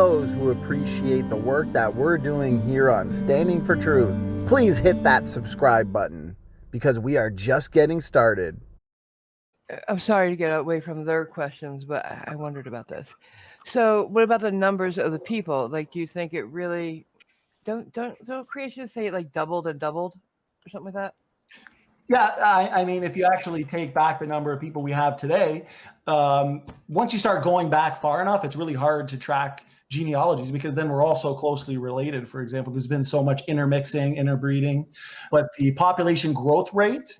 those who appreciate the work that we're doing here on Standing for Truth, please hit that subscribe button because we are just getting started. I'm sorry to get away from their questions, but I wondered about this. So, what about the numbers of the people? Like, do you think it really don't creationists say it like doubled and doubled or something like that? Yeah, I mean, if you actually take back the number of people we have today, once you start going back far enough, it's really hard to track genealogies because then we're all so closely related. For example, there's been so much intermixing, interbreeding, but the population growth rate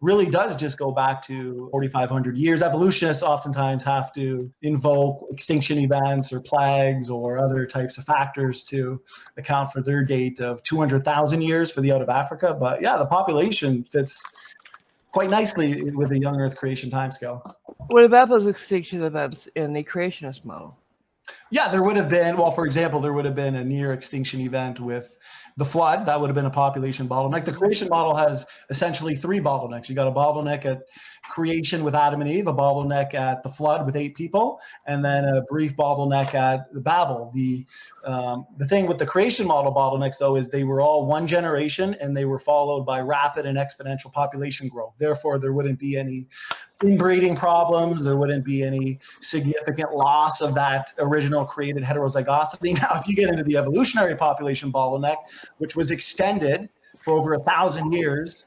really does just go back to 4,500 years. Evolutionists oftentimes have to invoke extinction events or plagues or other types of factors to account for their date of 200,000 years for the out of Africa. But yeah, the population fits quite nicely with the young Earth creation timescale. What about those extinction events in the creationist model? Yeah, there would have been, well, for example, there would have been a near extinction event with the flood. That would have been a population bottleneck. The creation model has essentially three bottlenecks. You got a bottleneck at creation with Adam and Eve, a bottleneck at the flood with 8 people, and then a brief bottleneck at the Babel. The thing with the creation model bottlenecks, though, is they were all one generation and they were followed by rapid and exponential population growth. Therefore, there wouldn't be any inbreeding problems. There wouldn't be any significant loss of that original created heterozygosity. Now, if you get into the evolutionary population bottleneck, which was extended for over 1,000 years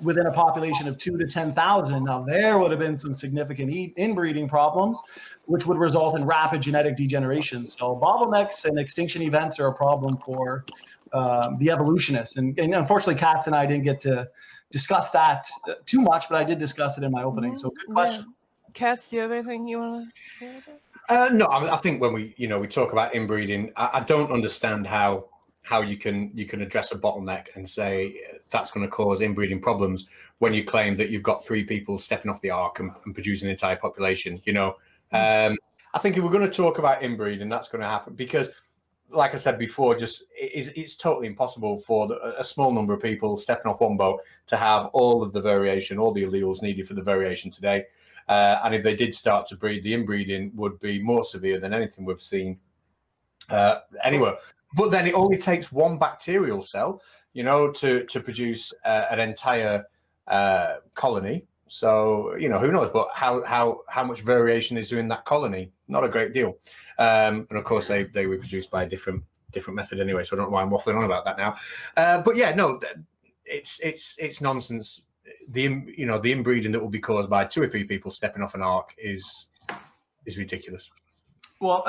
within a population of 2 to 10,000, now there would have been some significant inbreeding problems, which would result in rapid genetic degeneration. So bottlenecks and extinction events are a problem for the evolutionists. And unfortunately, Catz and I didn't get to discuss that too much, but I did discuss it in my opening. So good question. Yeah. Catz, do you have anything you want to share with that? No, I think when we talk about inbreeding, I don't understand how you can address a bottleneck and say that's going to cause inbreeding problems when you claim that you've got 3 people stepping off the ark and producing an entire population. I think if we're going to talk about inbreeding, that's going to happen because, like I said before, it's totally impossible for a small number of people stepping off one boat to have all of the variation, all the alleles needed for the variation today. And if they did start to breed, the inbreeding would be more severe than anything we've seen anywhere. But then it only takes one bacterial cell, to produce an entire colony. So, who knows? But how much variation is there in that colony? Not a great deal. And of course, they were produced by a different method anyway. So I don't know why I'm waffling on about that now. But yeah, no, it's nonsense. The inbreeding that will be caused by 2 or 3 people stepping off an ark is ridiculous. Well,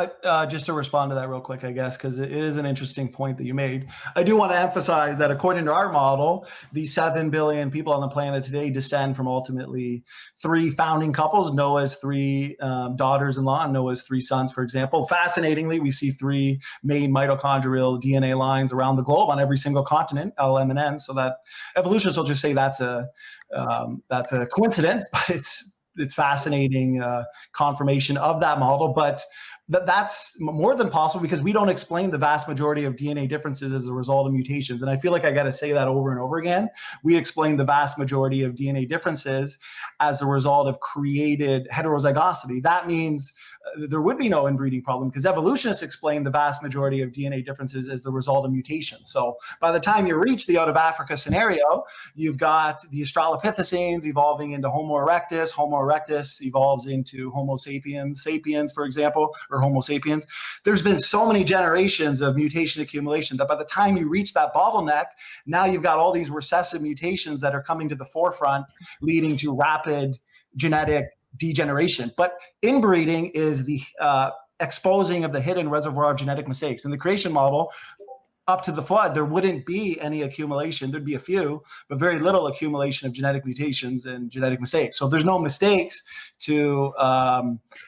just to respond to that real quick, I guess, because it is an interesting point that you made. I do want to emphasize that according to our model, the 7 billion people on the planet today descend from ultimately 3 founding couples, Noah's 3 daughters-in-law and Noah's 3 sons, for example. Fascinatingly, we see 3 main mitochondrial DNA lines around the globe on every single continent, L, M, and N. So that evolutionists will just say that's a coincidence, but it's fascinating confirmation of that model. But that's more than possible because we don't explain the vast majority of DNA differences as a result of mutations. And I feel like I got to say that over and over again. We explain the vast majority of DNA differences as a result of created heterozygosity. That means there would be no inbreeding problem because evolutionists explain the vast majority of DNA differences as the result of mutation. So by the time you reach the out of Africa scenario, you've got the Australopithecines evolving into Homo erectus. Homo erectus evolves into Homo sapiens, for example, or Homo sapiens. There's been so many generations of mutation accumulation that by the time you reach that bottleneck, now you've got all these recessive mutations that are coming to the forefront, leading to rapid genetic degeneration. But inbreeding is the exposing of the hidden reservoir of genetic mistakes. In the creation model, up to the flood, there wouldn't be any accumulation. There'd be a few, but very little accumulation of genetic mutations and genetic mistakes. So if there's no mistakes to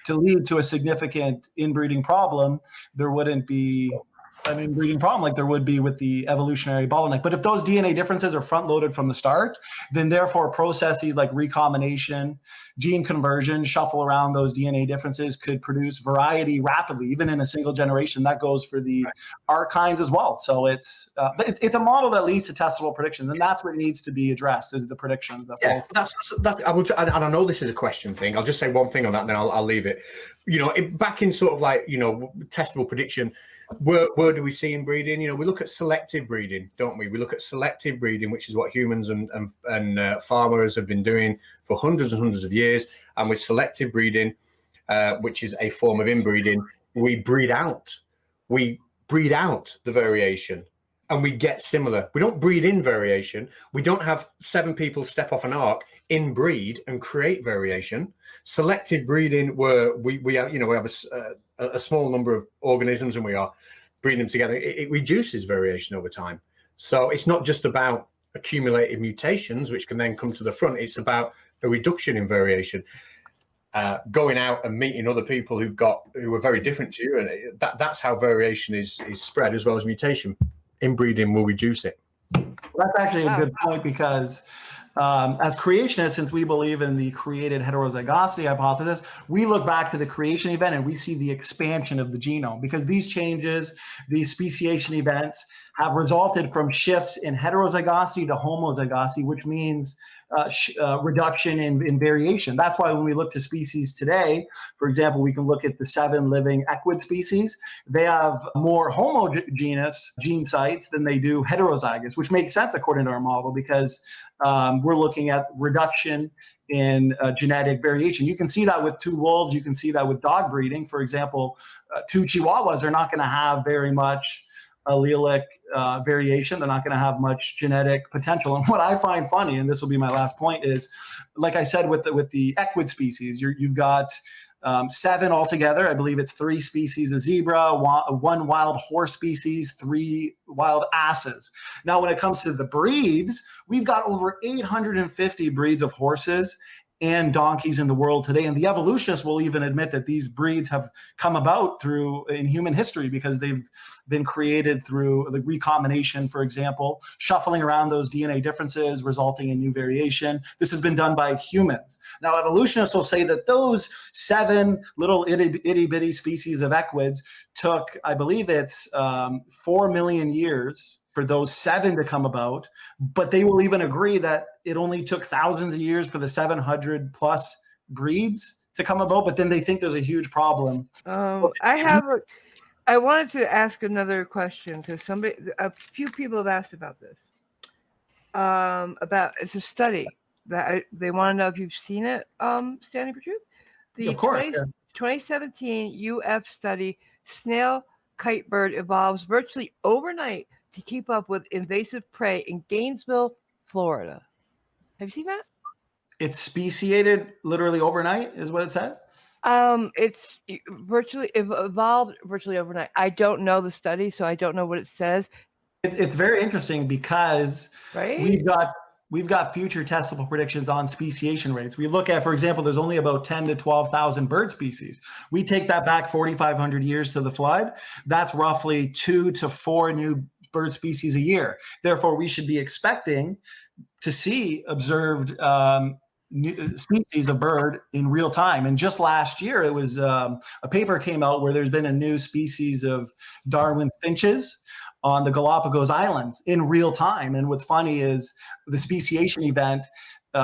lead to a significant inbreeding problem, there wouldn't be an inbreeding problem like there would be with the evolutionary bottleneck. But if those DNA differences are front loaded from the start, then therefore processes like recombination, gene conversion, shuffle around those DNA differences could produce variety rapidly, even in a single generation. That goes for the archines as well. So it's a model that leads to testable predictions, and that's what needs to be addressed is the predictions. That that's and I know this is a question thing. I'll just say one thing on that, and then I'll leave it. Back in sort of like testable prediction. Where do we see inbreeding? We look at selective breeding, don't we? We look at selective breeding, which is what humans and farmers have been doing for hundreds and hundreds of years. And with selective breeding, which is a form of inbreeding, we breed out the variation, and we get similar. We don't breed in variation. We don't have 7 people step off an ark, inbreed, and create variation. Selective breeding, where we have a small number of organisms and we are breeding them together, it reduces variation over time. So it's not just about accumulated mutations, which can then come to the front. It's about a reduction in variation. Going out and meeting other people who are very different to you, and that's how variation is spread, as well as mutation. Inbreeding will reduce it. That's actually a good point, because as creationists, since we believe in the created heterozygosity hypothesis, we look back to the creation event and we see the expansion of the genome, because these changes, these speciation events, have resulted from shifts in heterozygosity to homozygosity, which means reduction in variation. That's why when we look to species today, for example, we can look at the 7 living equid species. They have more homogeneous gene sites than they do heterozygous, which makes sense according to our model, because we're looking at reduction in genetic variation. You can see that with 2 wolves. You can see that with dog breeding. For example, 2 Chihuahuas are not going to have very much allelic variation. They're not going to have much genetic potential. And what I find funny, and this will be my last point, is, like I said, with the equid species, you've got 7 altogether. I believe it's 3 species of zebra, 1 wild horse species, 3 wild asses. Now, when it comes to the breeds, we've got over 850 breeds of horses and donkeys in the world today. And the evolutionists will even admit that these breeds have come about in human history, because they've been created through the recombination, for example, shuffling around those DNA differences, resulting in new variation. This has been done by humans. Now, evolutionists will say that those 7 little itty bitty species of equids took, I believe it's 4 million years for those 7 to come about, but they will even agree that it only took thousands of years for the 700 plus breeds to come about. But then they think there's a huge problem. I wanted to ask another question, because a few people have asked about this. It's a study that they want to know if you've seen it. Standing for Truth. Of course. 2017 UF study: snail kite bird evolves virtually overnight to keep up with invasive prey in Gainesville, Florida. Have you seen that? It's speciated literally overnight, is what it said? It's evolved virtually overnight. I don't know the study, so I don't know what it says. It's very interesting, because we've got future testable predictions on speciation rates. We look at, for example, there's only about 10 to 12,000 bird species. We take that back 4,500 years to the flood. That's roughly 2 to 4 new bird species a year. Therefore, we should be expecting to see observed new species of bird in real time. And just last year, it was a paper came out where there's been a new species of Darwin finches on the Galapagos Islands in real time. And what's funny is the speciation event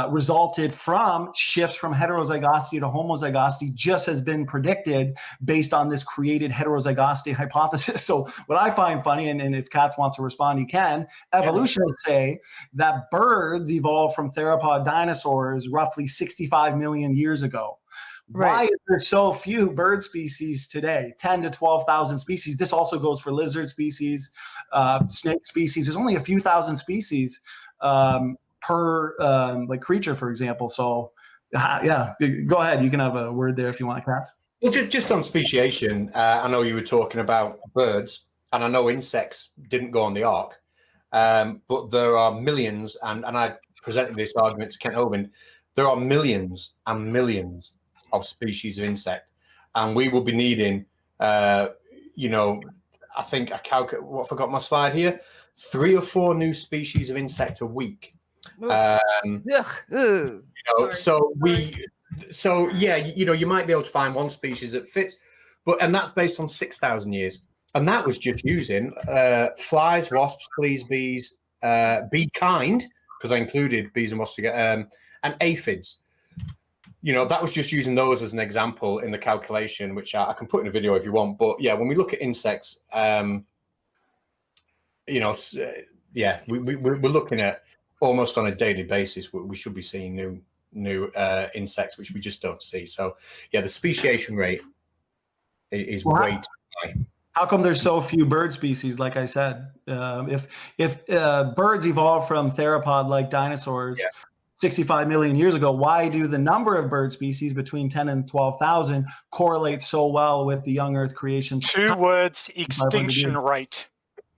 resulted from shifts from heterozygosity to homozygosity, just has been predicted based on this created heterozygosity hypothesis. So what I find funny, and if Catz wants to respond, he can, evolutionists say that birds evolved from theropod dinosaurs roughly 65 million years ago. Right. Why is there so few bird species today? 10 to 12,000 species. This also goes for lizard species, snake species. There's only a few thousand species per creature, for example. So yeah, go ahead. You can have a word there if you want, Catz. Well, just on speciation, I know you were talking about birds, and I know insects didn't go on the ark, but there are millions, and I presented this argument to Kent Hovind, there are millions and millions of species of insect, and we will be needing, I think I calculate. What I forgot my slide here. 3 or 4 new species of insect a week. Ugh. So yeah, you might be able to find one species that fits, and that's based on 6,000 years, and that was just using flies, wasps, fleas, bees, bee kind, because I included bees and wasps, and aphids. That was just using those as an example in the calculation, which I can put in a video if you want. But yeah, when we look at insects, we're looking at almost on a daily basis. We should be seeing new insects, which we just don't see. So yeah, the speciation rate is way too high. How come there's so few bird species? Like I said, if birds evolved from theropod-like dinosaurs 65 million years ago, why do the number of bird species between 10 and 12,000 correlate so well with the young Earth creation? 2 words: extinction rate.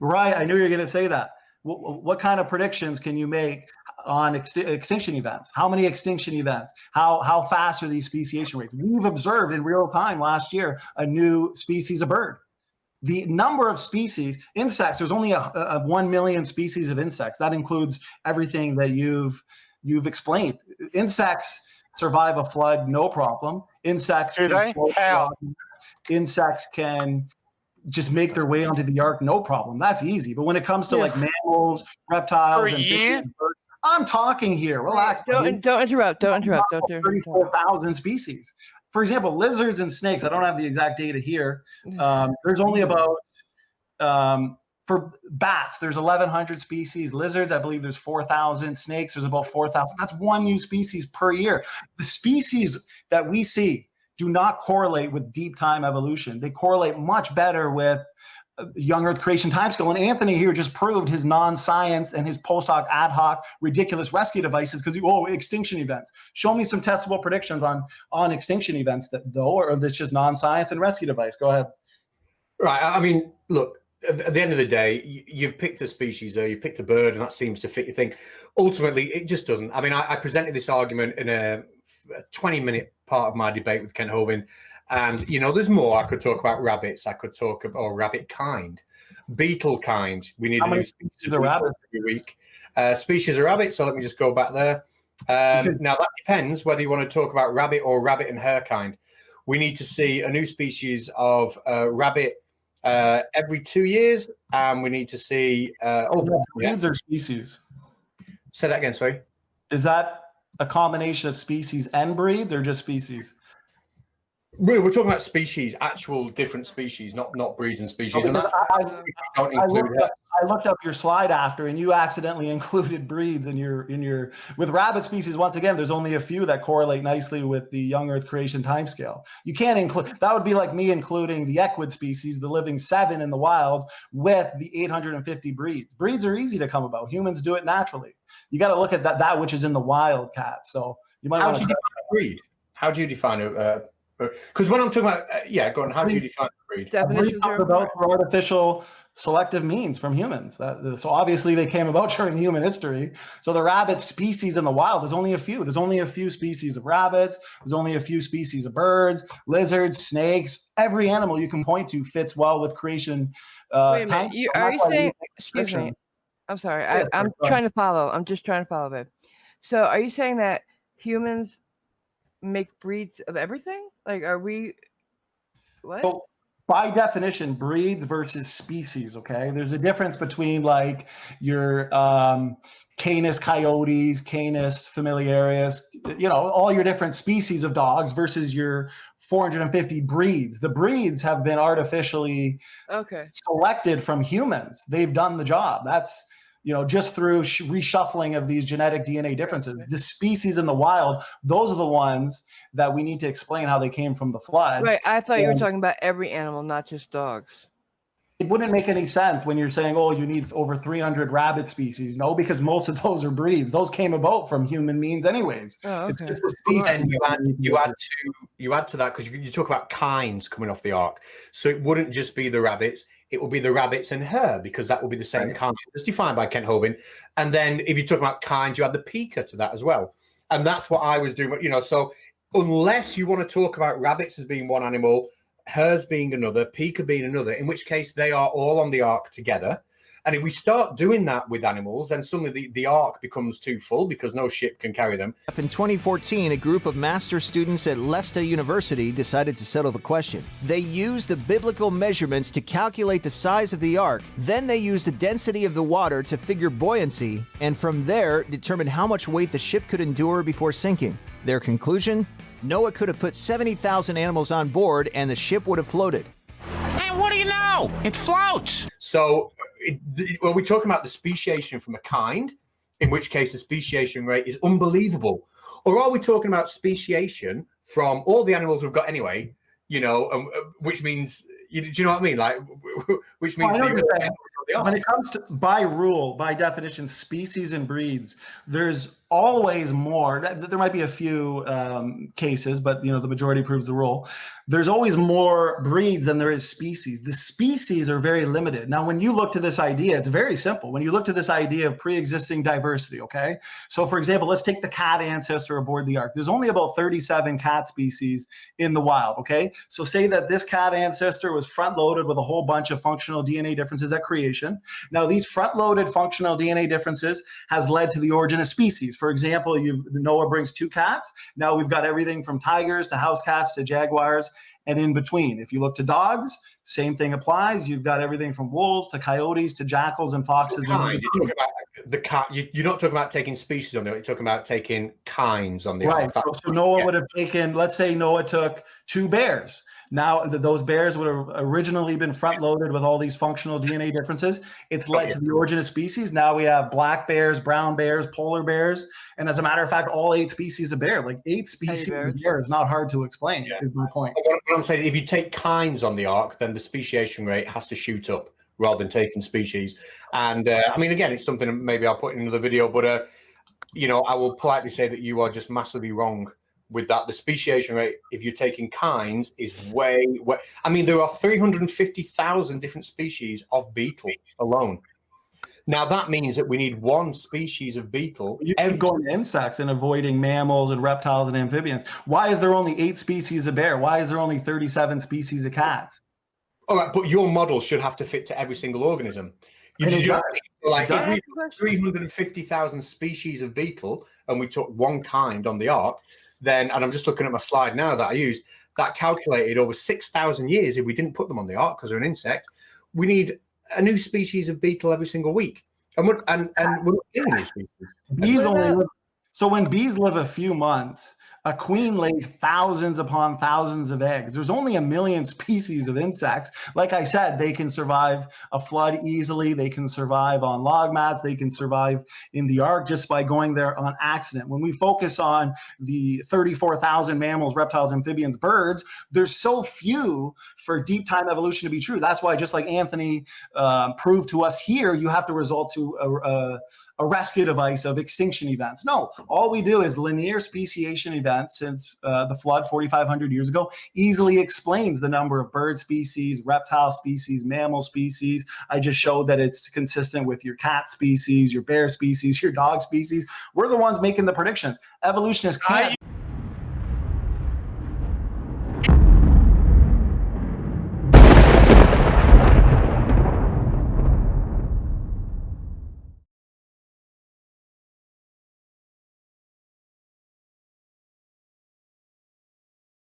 Right, I knew you were going to say that. What kind of predictions can you make on extinction events? How many extinction events? How fast are these speciation rates? We've observed in real time last year a new species of bird. The number of species, insects, there's only a 1 million species of insects. That includes everything that you've explained. Insects survive a flood, no problem. Insects Insects can just make their way onto the ark, no problem. That's easy. But when it comes to like mammals, reptiles, and birds, I'm talking here. Relax. Don't interrupt. Don't interrupt. 34,000 species. For example, lizards and snakes. I don't have the exact data here. There's only about for bats, there's 1,100 species. Lizards, I believe there's 4,000. Snakes, there's about 4,000. That's one new species per year. The species that we see do not correlate with deep time evolution. They correlate much better with young Earth creation timescale. And Anthony here just proved his non-science and his post hoc, ad hoc, ridiculous rescue devices because extinction events. Show me some testable predictions on extinction events or that's just non-science and rescue device. Go ahead. Right. I mean, look, at the end of the day, you've picked a species there, you picked a bird, and that seems to fit your thing. Ultimately, it just doesn't. I mean, I presented this argument in a 20-minute part of my debate with Ken Hovind, and there's more. I could talk about rabbits. I could talk about rabbit kind, beetle kind. We need a new species of rabbits every week. Species of rabbit. So let me just go back there. Now that depends whether you want to talk about rabbit or rabbit and hare kind. We need to see a new species of rabbit every 2 years, and we need to see breeds or species. Say that again, sorry. Is that a combination of species and breeds, or just species? We're talking about species, actual different species, not breeds and species. Okay, and that's I looked up your slide after, and you accidentally included breeds in your with rabbit species. Once again, there's only a few that correlate nicely with the young Earth creation timescale. You can't include that. Would be like me including the equid species, the living 7 in the wild, with the 850 breeds. Breeds are easy to come about. Humans do it naturally. You got to look at that which is in the wild, Catz. So you might want to define a breed. How do you define a because when I'm talking about go on. How do you define a breed? Definitions are about through artificial selective means from humans. So obviously they came about during human history. So the rabbit species in the wild, there's only a few. There's only a few species of rabbits. There's only a few species of birds, lizards, snakes. Every animal you can point to fits well with creation. Wait a minute. Are you saying? Excuse me. I'm sorry. I'm trying to follow. I'm just trying to follow, babe. So are you saying that humans make breeds of everything? Like, are we what? So by definition, breed versus species, okay? There's a difference between like your Canis coyotes, Canis familiaris, all your different species of dogs versus your 450 breeds. The breeds have been artificially selected from humans. They've done the job. That's just through reshuffling of these genetic DNA differences. The species in the wild, those are the ones that we need to explain how they came from the flood. Right. I thought you were talking about every animal, not just dogs. It wouldn't make any sense when you're saying, you need over 300 rabbit species. No, because most of those are breeds. Those came about from human means anyways. Oh, okay. It's just the species. And you add to that because you talk about kinds coming off the ark. So it wouldn't just be the rabbits. It will be the rabbits and hare, because that will be the same kind. It's defined by Kent Hovind. And then if you talk about kinds, you add the pika to that as well. And that's what I was doing. So unless you want to talk about rabbits as being one animal, hers being another, Pika being another, in which case they are all on the ark together. And if we start doing that with animals, then suddenly the ark becomes too full because no ship can carry them. In 2014, a group of master students at Leicester University decided to settle the question. They used the biblical measurements to calculate the size of the ark. Then they used the density of the water to figure buoyancy, and from there determined how much weight the ship could endure before sinking. Their conclusion? Noah could have put 70,000 animals on board and the ship would have floated. What do you know? It floats. So when we talk about the speciation from a kind, in which case the speciation rate is unbelievable, or are we talking about speciation from all the animals we've got anyway, you know, which means, do you know what I mean? Like, which means when it comes to, by rule, by definition, species and breeds, there's always more. There might be a few cases, but you know, the majority proves the rule. There's always more breeds than there is species. The species are very limited. Now, when you look to this idea, it's very simple. When you look to this idea of pre-existing diversity, okay? So for example, let's take the cat ancestor aboard the ark. There's only about 37 cat species in the wild, okay? So say that this cat ancestor was front-loaded with a whole bunch of functional DNA differences at creation. Now, these front-loaded functional DNA differences has led to the origin of species. For example, Noah brings 2 cats. Now we've got everything from tigers to house cats to jaguars and in between. If you look to dogs, same thing applies. You've got everything from wolves to coyotes to jackals and foxes. You're talking about the cat. You're not talking about taking species on the ark. You're talking about taking kinds on the ark. Right. So Noah would have taken, let's say Noah took 2 bears. Now, those bears would have originally been front-loaded with all these functional DNA differences. It's led to the origin of species. Now we have black bears, brown bears, polar bears, and as a matter of fact, all 8 species of bear. Like 8 species of bear is not hard to explain, is my point. What I'm saying, if you take kinds on the ark, then the speciation rate has to shoot up rather than taking species. And I mean, again, it's something maybe I'll put in another video, but you know, I will politely say that you are just massively wrong with that. The speciation rate, if you're taking kinds, is way. I mean, there are 350,000 different species of beetle alone. Now that means that we need 1 species of beetle. You keep going to insects and avoiding mammals and reptiles and amphibians. Why is there only 8 species of bear? Why is there only 37 species of cats? All right, but your model should have to fit to every single organism. Like if we have 350,000 species of beetle and we took 1 kind on the ark, then, and I'm just looking at my slide now that I used, that calculated over 6,000 years, if we didn't put them on the ark because they're an insect, we need a new species of beetle every single week. And we're not getting new species. Bees only live, so when bees live a few months, a queen lays thousands upon thousands of eggs. There's only 1 million species of insects. Like I said, they can survive a flood easily. They can survive on log mats. They can survive in the ark just by going there on accident. When we focus on the 34,000 mammals, reptiles, amphibians, birds, there's so few for deep time evolution to be true. That's why, just like Anthony proved to us here, you have to resort to a rescue device of extinction events. No, all we do is linear speciation events since the flood 4,500 years ago easily explains the number of bird species, reptile species, mammal species. I just showed that it's consistent with your cat species, your bear species, your dog species. We're the ones making the predictions. Evolutionists can't.